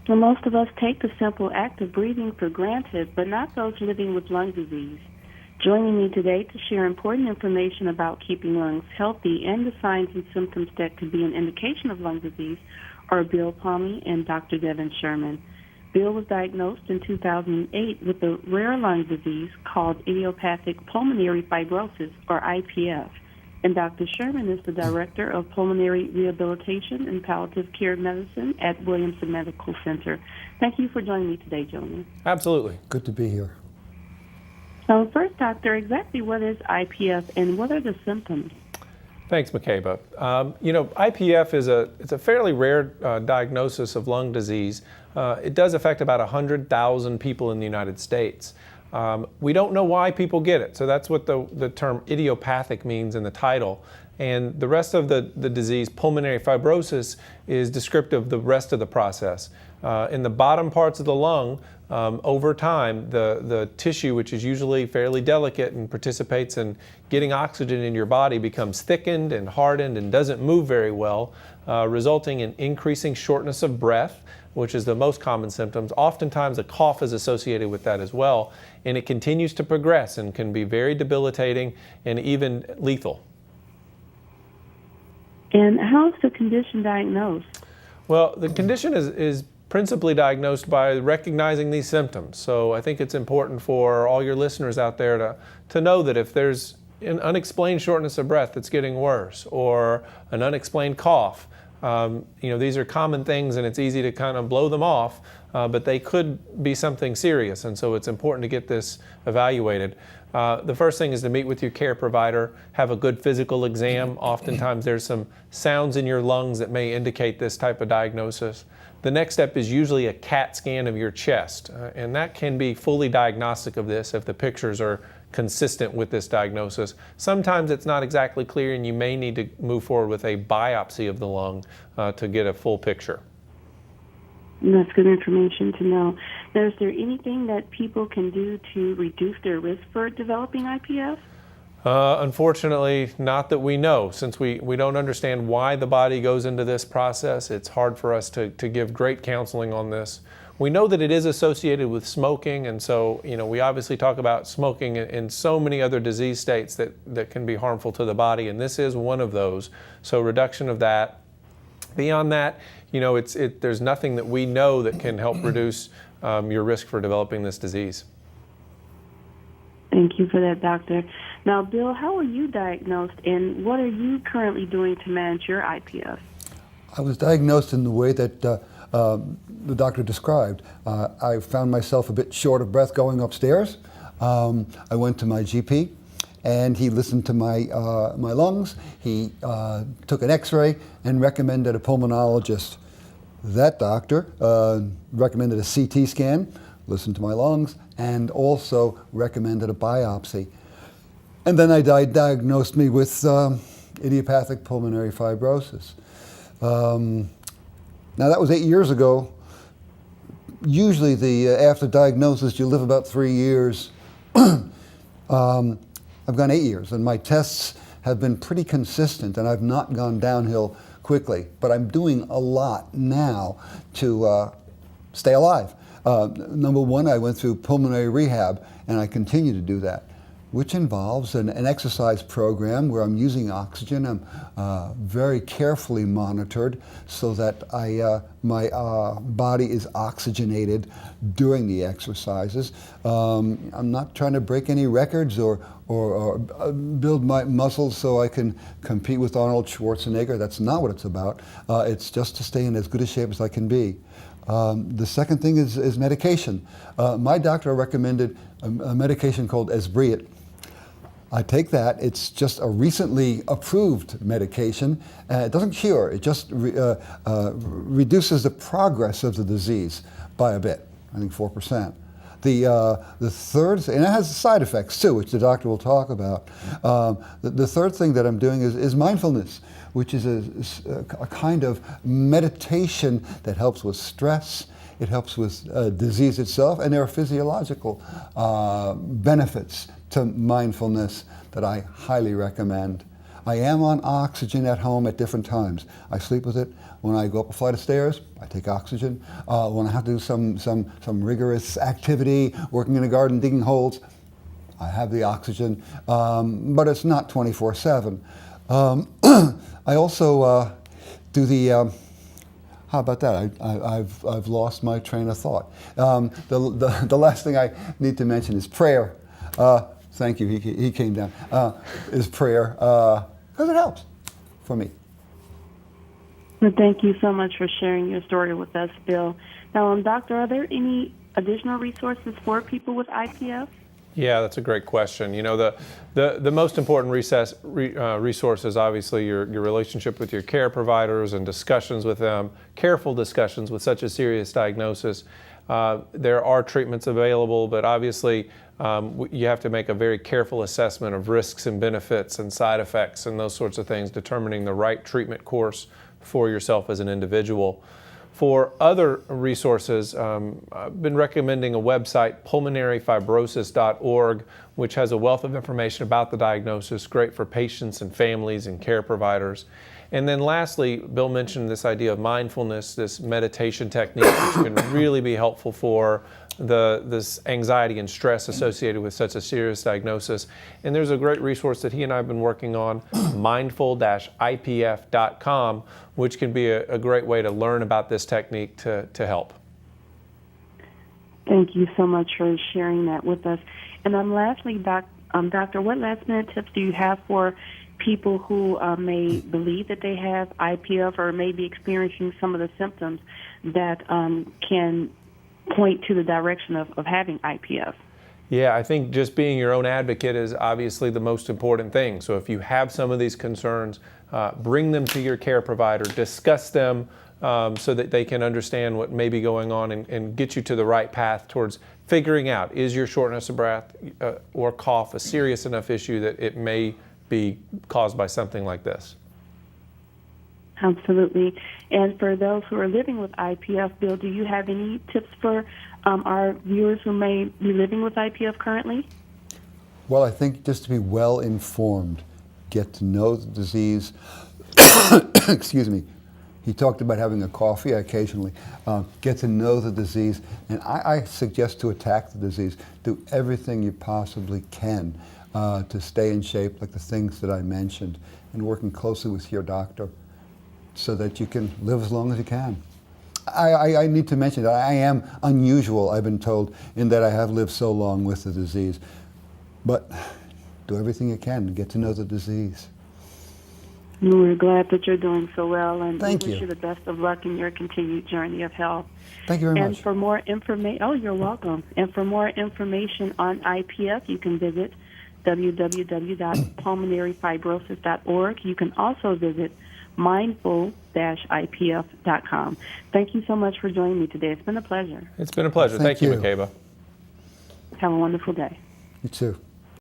Well, most of us take the simple act of breathing for granted, but not those living with lung disease. Joining me today to share important information about keeping lungs healthy and the signs and symptoms that could be an indication of lung disease are Bill Palmy and Dr. Devin Sherman. Bill was diagnosed in 2008 with a rare lung disease called idiopathic pulmonary fibrosis, or IPF. And Dr. Sherman is the Director of Pulmonary Rehabilitation and Palliative Care Medicine at Williamson Medical Center. Thank you for joining me today, gentlemen. Absolutely. Good to be here. So first, doctor, exactly what is IPF and what are the symptoms? Thanks, McCabe. IPF is a fairly rare diagnosis of lung disease. It does affect about 100,000 people in the United States. We don't know why people get it, so that's what the term idiopathic means in the title. And the rest of the disease, pulmonary fibrosis, is descriptive of the rest of the process. In the bottom parts of the lung, over time, the tissue, which is usually fairly delicate and participates in getting oxygen in your body, becomes thickened and hardened and doesn't move very well, resulting in increasing shortness of breath, which is the most common symptoms. Oftentimes a cough is associated with that as well, and it continues to progress and can be very debilitating and even lethal. And how is the condition diagnosed? Well, the condition is principally diagnosed by recognizing these symptoms. So I think it's important for all your listeners out there to know that if there's an unexplained shortness of breath that's getting worse, or an unexplained cough, these are common things and it's easy to kind of blow them off, but they could be something serious, and so it's important to get this evaluated. The first thing is to meet with your care provider, have a good physical exam. Oftentimes there's some sounds in your lungs that may indicate this type of diagnosis. The next step is usually a CAT scan of your chest, and that can be fully diagnostic of this if the pictures are consistent with this diagnosis. Sometimes it's not exactly clear and you may need to move forward with a biopsy of the lung to get a full picture. That's good information to know. Now, is there anything that people can do to reduce their risk for developing IPF? Unfortunately, not that we know. Since we don't understand why the body goes into this process, it's hard for us to give great counseling on this. We know that it is associated with smoking, and so we obviously talk about smoking in so many other disease states that can be harmful to the body, and this is one of those. So reduction of that. Beyond that, there's nothing that we know that can help reduce your risk for developing this disease. Thank you for that, doctor. Now, Bill, how were you diagnosed, and what are you currently doing to manage your IPF? I was diagnosed in the way that the doctor described. I found myself a bit short of breath going upstairs. I went to my GP, and he listened to my lungs. He took an X-ray and recommended a pulmonologist. That doctor recommended a CT scan, listened to my lungs, and also recommended a biopsy. And then I diagnosed me with idiopathic pulmonary fibrosis. Now that was 8 years ago. Usually after diagnosis you live about 3 years. I've gone 8 years, and my tests have been pretty consistent, and I've not gone downhill quickly. But I'm doing a lot now to stay alive. Number one, I went through pulmonary rehab, and I continue to do that, which involves an exercise program where I'm using oxygen. I'm very carefully monitored so that my body is oxygenated during the exercises. I'm not trying to break any records or build my muscles so I can compete with Arnold Schwarzenegger. That's not what it's about. It's just to stay in as good a shape as I can be. The second thing is medication. My doctor recommended a medication called Esbriet. I take that. It's just a recently approved medication. It doesn't cure. It just reduces the progress of the disease by a bit, I think 4%. The third, and it has side effects too, which the doctor will talk about. The third thing that I'm doing is mindfulness, which is a kind of meditation that helps with stress. It helps with disease itself, and there are physiological benefits to mindfulness that I highly recommend. I am on oxygen at home at different times. I sleep with it When I go up a flight of stairs, I take oxygen. When I have to do some rigorous activity, working in a garden, digging holes, I have the oxygen, but it's not 24/7. I also do the. How about that? I've lost my train of thought. The last thing I need to mention is prayer. Thank you. He came down. Is prayer because it helps for me. Well, thank you so much for sharing your story with us, Bill. Now, Doctor, are there any additional resources for people with IPF? Yeah, that's a great question. You know, the most important resource is obviously your relationship with your care providers and discussions with them, careful discussions with such a serious diagnosis. There are treatments available, but obviously you have to make a very careful assessment of risks and benefits and side effects and those sorts of things, determining the right treatment course for yourself as an individual. For other resources, I've been recommending a website, pulmonaryfibrosis.org, which has a wealth of information about the diagnosis, great for patients and families and care providers. And then lastly, Bill mentioned this idea of mindfulness, this meditation technique, which can really be helpful for this anxiety and stress associated with such a serious diagnosis. And there's a great resource that he and I have been working on, mindful-ipf.com, which can be a great way to learn about this technique to help. Thank you so much for sharing that with us. And lastly, Doctor, what last-minute tips do you have for people who may believe that they have IPF or may be experiencing some of the symptoms that can point to the direction of having IPF? Yeah, I think just being your own advocate is obviously the most important thing. So if you have some of these concerns, bring them to your care provider, discuss them so that they can understand what may be going on and get you to the right path towards figuring out, is your shortness of breath or cough a serious enough issue that it may be caused by something like this? Absolutely. And for those who are living with IPF, Bill, do you have any tips for our viewers who may be living with IPF currently? Well, I think just to be well informed, get to know the disease. Excuse me. He talked about having a coffee occasionally. Get to know the disease, and I suggest to attack the disease. Do everything you possibly can to stay in shape, like the things that I mentioned, and working closely with your doctor so that you can live as long as you can. I need to mention that I am unusual, I've been told, in that I have lived so long with the disease. But do everything you can to get to know the disease. We're glad that you're doing so well, and Thank we wish you. you the best of luck in your continued journey of health. Thank you very And much. for more information, you're welcome. And for more information on IPF, you can visit www.pulmonaryfibrosis.org. You can also visit mindful-ipf.com. Thank you so much for joining me today. It's been a pleasure. It's been a pleasure. Thank Thank you, you. Makeba. Have a wonderful day. You too.